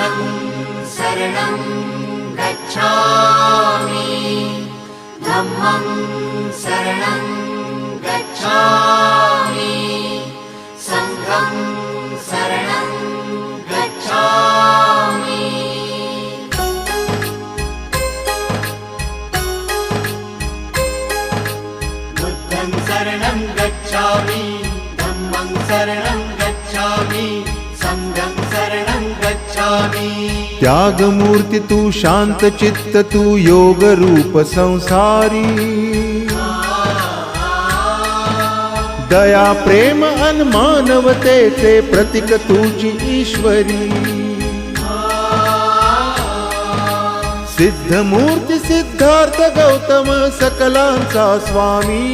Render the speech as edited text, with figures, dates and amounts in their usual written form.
बुद्धं शरणं गच्छामि धम्मं शरणं गच्छामि संघं शरणं गच्छामि बुद्धं शरणं गच्छामि धम्मं शरणं गच्छामि संघं शरणं गच्छामि। त्यागमूर्ती तू शांत चित्त तू योग रूप संसारी दया प्रेम अन मानवतेचे प्रतीक तुझी ईश्वरी सिद्धमूर्ती सिद्धार्थ गौतम सकलांचा स्वामी